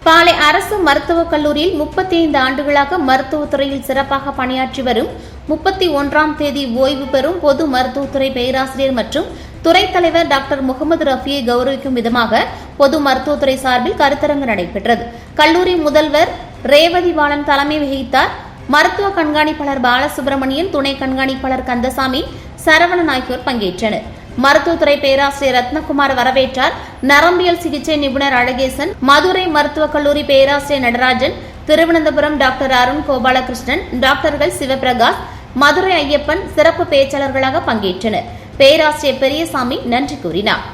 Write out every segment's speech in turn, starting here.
பாளை அரசு மருத்துவக் கல்லூரியில் 35 ஆண்டுகளாக மருத்துவத்துறையில் சிறப்பாக பணியாற்றி வரும் 31ஆம் தேதி ஓய்வு பெறும் பொது மருத்துவத்துறை பேராசிரியர் மற்றும் துறை தலைவர் டாக்டர் முகமது ரஃபியை கௌரவிக்கும் விதமாக பொது மருத்துவத்துறை சார்பில் கருத்தரங்கு நடைபெற்றது. கல்லூரி முதல்வர் ரேவதி பாலன் தலைமை வகித்தார். மருத்துவ கண்காணிப்பாளர் பாலசுப்ரமணியன், துணை கண்காணிப்பாளர் கந்தசாமி, சரவணன் ஆகியோர் பங்கேற்றனர். மருத்துவத்துறை பேராசிரியர் ரத்னகுமார் வரவேற்றார். நரம்பியல் சிகிச்சை நிபுணர் அழகேசன், மதுரை மருத்துவக் கல்லூரி பேராசிரியர் நடராஜன், திருவனந்தபுரம் டாக்டர் அருண் கோபாலகிருஷ்ணன், டாக்டர்கள் சிவபிரகாஷ், மதுரை ஐயப்பன் சிறப்பு பேச்சாளர்களாக பங்கேற்றனர். பேராசிரியர் பெரியசாமி நன்றி கூறினார்.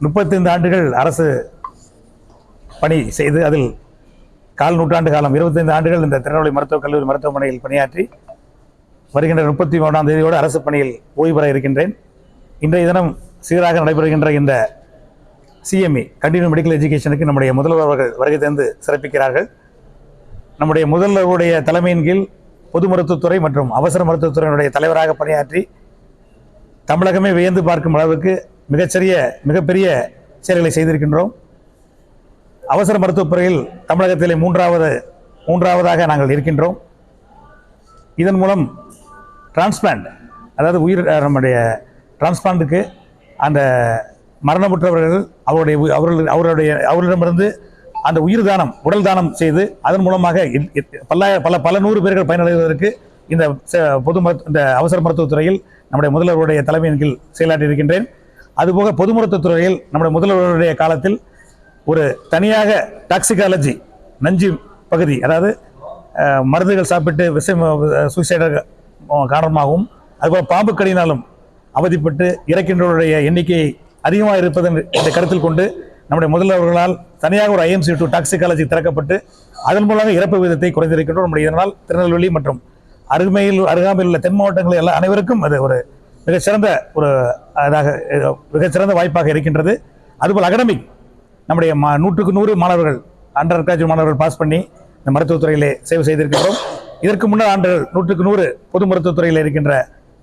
முப்பத்தைந்து ஆண்டுகள் அரசு பணி செய்து அதில் கால் நூற்றாண்டு காலம் 25 ஆண்டுகள் இந்த திருநெல்வேலி மருத்துவக் கல்லூரி மருத்துவமனையில் பணியாற்றி வருகின்ற 31ஆம் தேதியோடு அரசு பணியில் ஓய்வு பெற இருக்கின்றேன். இன்றைய தினம் சீராக நடைபெறுகின்ற இந்த CME கண்டினியூ மெடிக்கல் எஜுகேஷனுக்கு நம்முடைய முதல்வர் அவர்கள் வருகை தந்து சிறப்பிக்கிறார்கள். நம்முடைய முதல்வருடைய தலைமையின் கீழ் பொது மருத்துவத்துறை மற்றும் அவசர மருத்துவத்துறையினுடைய தலைவராக பணியாற்றி தமிழகமே வியந்து பார்க்கும் அளவுக்கு மிகப்பெரிய செயல்களை செய்திருக்கின்றோம். அவசர மருத்துவத்துறையில் தமிழகத்திலே மூன்றாவதாக நாங்கள் இருக்கின்றோம். இதன் மூலம் டிரான்ஸ்பிளான்ட், அதாவது நம்முடைய டிரான்ஸ்பிளான்ட்டுக்கு அந்த மரணமுற்றவர்கள் அவர்களிடமிருந்து அந்த உடல் தானம் செய்து அதன் மூலமாக பல நூறு பேர்கள் பயனடைவதற்கு இந்த அவசர மருத்துவத்துறையில் நம்முடைய முதல்வருடைய தலைமையின் கீழ் செயலாற்றி இருக்கின்றேன். அதுபோக பொது மருத்துவத்துறையில் நம்முடைய முதல்வருடைய காலத்தில் ஒரு தனியாக டாக்சிகாலஜி நஞ்சு பகுதி, அதாவது மருந்துகள் சாப்பிட்டு சூசைடர் காரணமாகவும் அதுபோல் பாம்பு கடினாலும் அவதிப்பட்டு இறக்கின்றவருடைய எண்ணிக்கை அதிகமாக இருப்பதன் இந்த கருத்தில் கொண்டு நம்முடைய முதல்வர்களால் தனியாக ஒரு IMC to டாக்சிகாலஜி திறக்கப்பட்டு அதன் மூலமாக இறப்பு விகிதத்தை குறைந்திருக்கின்றோம். நம்முடைய இதனால் திருநெல்வேலி மற்றும் அருகாமையில் உள்ள தென் மாவட்டங்களில் அனைவருக்கும் அது ஒரு மிகச்சிறந்த வாய்ப்பாக இருக்கின்றது. அதுபோல் அகடமிக் நம்முடைய 100க்கு 100 மாணவர்கள் அண்டர் கிராஜுவேட் மாணவர்கள் பாஸ் பண்ணி இந்த மருத்துவத்துறையிலே சேவை செய்திருக்கின்றோம். இதற்கு முன்னர் ஆண்டுகள் 100க்கு 100 பொது மருத்துவத்துறையில் இருக்கின்ற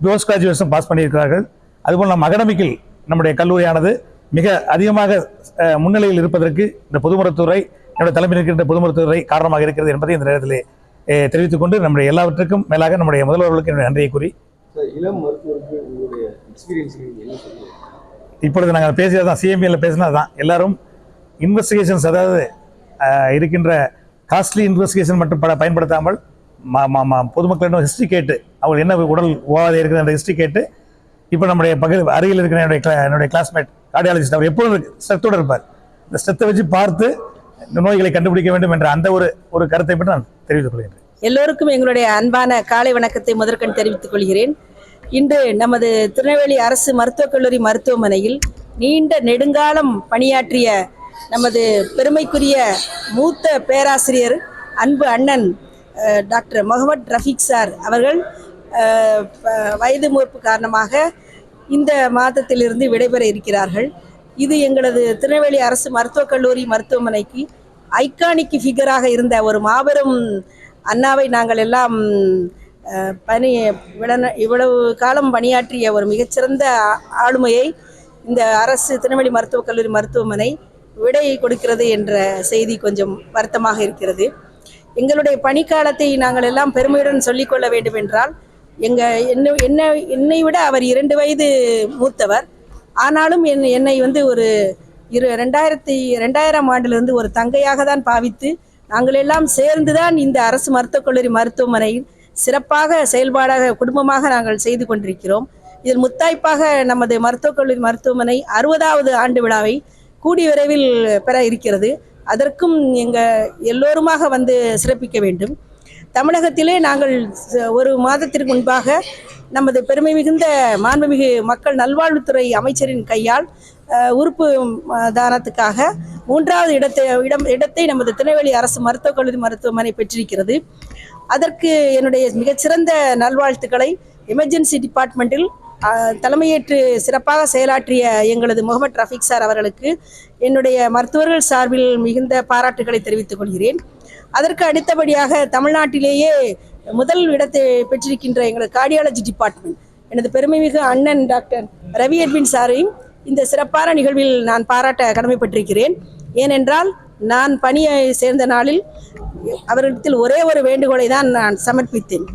போஸ்ட் கிராஜுவேஷன் பாஸ் பண்ணியிருக்கிறார்கள். அதுபோல் நம் அகடமிக்கில் நம்முடைய கல்லூரியானது மிக அதிகமாக முன்னிலையில் இருப்பதற்கு இந்த பொது மருத்துவத்துறை என்னுடைய தலைமையில் இருக்கின்ற பொது மருத்துவத்துறை காரணமாக இருக்கிறது என்பதை இந்த நேரத்திலே தெரிவித்துக் கொண்டு நம்முடைய எல்லாவற்றுக்கும் மேலாக நம்முடைய முதல்வர்களுக்கு என்னுடைய நன்றியை கூறி இப்பொழுது நாங்கள் பேசியதான் CMEல பேசினதுதான் எல்லாரும் இன்வெஸ்டிகேஷன்ஸ், அதாவது இருக்கின்ற காஸ்ட்லி இன்வெஸ்டிகேஷன் மட்டும் பயன்படுத்தாமல் பொதுமக்களிடம் ஹிஸ்ட்ரி கேட்டு அவங்க என்ன உடல் உபாதை இருக்கிற அந்த ஹிஸ்ட்ரி கேட்டு இப்போ நம்முடைய அருகில் இருக்கிற என்னுடைய கிளாஸ்மேட் கார்டியாலஜிஸ்ட் அவர் எப்பொழுதும் ஸ்ட்ரெத்தோடு இருப்பார். இந்த ஸ்ட்ரெத்தை வச்சு பார்த்து நோய்களை கண்டுபிடிக்க வேண்டும் என்ற அந்த ஒரு கருத்தை மட்டும் நான் தெரிவித்துக் கொள்கிறேன். எல்லோருக்கும் எங்களுடைய அன்பான காலை வணக்கத்தை முதற்கண் தெரிவித்துக் கொள்கிறேன். இன்று நமது திருநெல்வேலி அரசு மருத்துவக் கல்லூரி மருத்துவமனையில் நீண்ட நெடுங்காலம் பணியாற்றிய நமது பெருமைக்குரிய மூத்த பேராசிரியர் அன்பு அண்ணன் டாக்டர் முகமது ரஃபீக் சார் அவர்கள் வயது மூப்பு காரணமாக இந்த மாதத்திலிருந்து விடைபெற இருக்கிறார்கள். இது எங்களது திருநெல்வேலி அரசு மருத்துவக் கல்லூரி மருத்துவமனைக்கு ஐகானிக் ஃபிகராக இருந்த ஒரு மாபெரும் அண்ணாவை நாங்கள் எல்லாம் இவ்வளவு காலம் பணியாற்றிய ஒரு மிகச்சிறந்த ஆளுமையை இந்த அரசு திருநெல்வேலி மருத்துவக் கல்லூரி மருத்துவமனை விடை கொடுக்கிறது என்ற செய்தி கொஞ்சம் வருத்தமாக இருக்கிறது. எங்களுடைய பணிக்காலத்தை நாங்கள் எல்லாம் பெருமையுடன் சொல்லிக்கொள்ள வேண்டும் என்றால், என்னை விட அவர் 2 வயது மூத்தவர். ஆனாலும் என்னை ஒரு 2000 ஆண்டிலிருந்து ஒரு தங்கையாக தான் பாவித்து நாங்கள் எல்லாம் சேர்ந்துதான் இந்த அரசு மருத்துவக் கல்லூரி மருத்துவமனையில் சிறப்பாக செயல்பாடாக குடும்பமாக நாங்கள் செய்து கொண்டிருக்கிறோம். இதில் முத்தாய்ப்பாக நமது மருத்துவக் கல்லூரி மருத்துவமனை 60வது ஆண்டு விழாவை கூடிய விரைவில் பெற இருக்கிறது. அதற்கும் எல்லோருமாக வந்து சிறப்பிக்க வேண்டும். தமிழகத்திலே நாங்கள் ஒரு மாதத்திற்கு முன்பாக நமது பெருமை மிகுந்த மாண்புமிகு மக்கள் நல்வாழ்வுத்துறை அமைச்சரின் கையால் உறுப்பு தானத்துக்காக 3வது இடத்தை நமது திருநெல்வேலி அரசு மருத்துவக் கல்லூரி மருத்துவமனை பெற்றிருக்கிறது. அதற்கு என்னுடைய மிகச்சிறந்த நல்வாழ்த்துக்களை எமர்ஜென்சி டிபார்ட்மெண்ட்டில் தலைமையேற்று சிறப்பாக செயலாற்றிய எங்களது முகமது ரஃபீக் சார் அவர்களுக்கு என்னுடைய மருத்துவர்கள் சார்பில் மிகுந்த பாராட்டுகளை தெரிவித்துக் கொள்கிறேன். அதற்கு அடுத்தபடியாக தமிழ்நாட்டிலேயே முதல் இடத்தை பெற்றிருக்கின்ற எங்களது கார்டியாலஜி டிபார்ட்மெண்ட் எனது பெருமைமிகு அண்ணன் டாக்டர் ரவி எட்வின் சாரையும் இந்த சிறப்பான நிகழ்வில் நான் பாராட்ட கடமைப்பட்டிருக்கிறேன். ஏனென்றால் நான் பணியை சேர்ந்த நாளில் அவரிடத்தில் ஒரே ஒரு வேண்டுகோளை தான் நான் சமர்ப்பித்தேன்.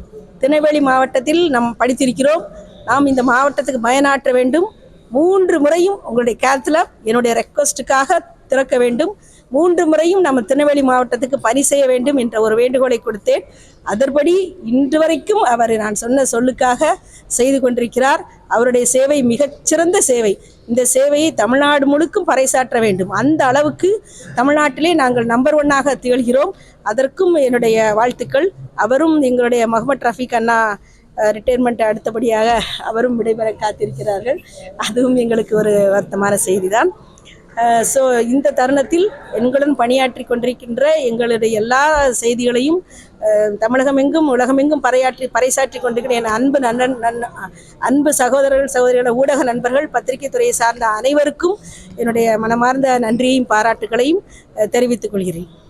திருநெல்வேலி மாவட்டத்தில் நாம் படித்திருக்கிறோம், நாம் இந்த மாவட்டத்துக்கு பயனாற்ற வேண்டும். 3 முறையும் உங்களுடைய கேத்தில் என்னுடைய ரெக்வஸ்ட்டுக்காக திறக்க வேண்டும். 3 முறையும் நம்ம திருநெல்வேலி மாவட்டத்துக்கு பணி செய்ய வேண்டும் என்ற ஒரு வேண்டுகோளை கொடுத்தேன். அதன்படி இன்று வரைக்கும் அவர் நான் சொன்ன சொல்லுக்காக செய்து கொண்டிருக்கிறார். அவருடைய சேவை மிகச்சிறந்த சேவை. இந்த சேவையை தமிழ்நாடு முழுக்கும் பறைசாற்ற வேண்டும். அந்த அளவுக்கு தமிழ்நாட்டிலே நாங்கள் நம்பர் 1ஆக திகழ்கிறோம். அதற்கும் என்னுடைய வாழ்த்துக்கள். அவரும் எங்களுடைய முகமது ரஃபீக் அண்ணா ரிட்டையர்மெண்ட் அடுத்தபடியாக அவரும் விடைபெற காத்திருக்கிறார்கள். அதுவும் எங்களுக்கு ஒரு வருத்தமான செய்தி தான். ஸோ இந்த தருணத்தில் எங்களுடன் பணியாற்றி கொண்டிருக்கின்ற எங்களுடைய எல்லா செய்திகளையும் தமிழகமெங்கும் உலகமெங்கும் பறைசாற்றி கொண்டிருக்கிற என் அன்பு சகோதரிகள் ஊடக நண்பர்கள் பத்திரிகை துறையை சார்ந்த அனைவருக்கும் என்னுடைய மனமார்ந்த நன்றியையும் பாராட்டுகளையும் தெரிவித்துக் கொள்கிறேன்.